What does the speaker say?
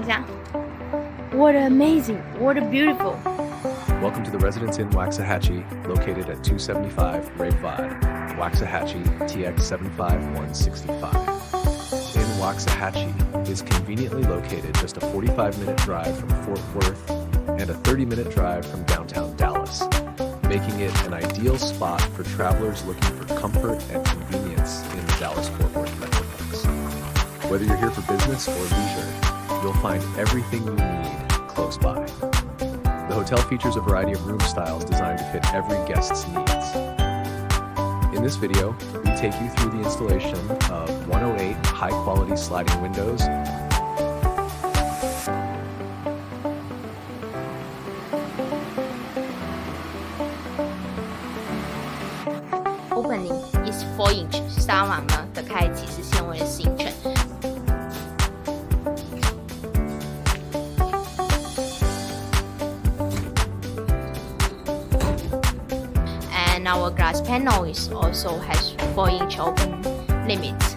下。What amazing! What beautiful! Welcome to the Residence Inn Waxahachie, located at 275 Rae Blvd, Waxahachie, TX 75165. Inn Waxahachie is conveniently located just a 45-minute drive from Fort Worth and a 30-minute drive from downtown Dallas, making it an ideal spot for travelers looking for comfort and convenience in the Dallas-Fort Worth metroplex. Whether you're here for business or leisure, you'll find everything you need close by. The hotel features a variety of room styles designed to fit every guest's needs. In this video, we take you through the installation of 108 high-quality sliding windows, Opening is 4-inch 纱网呢的开启是纤维的形成。And our glass panel is also has 4-inch open limit.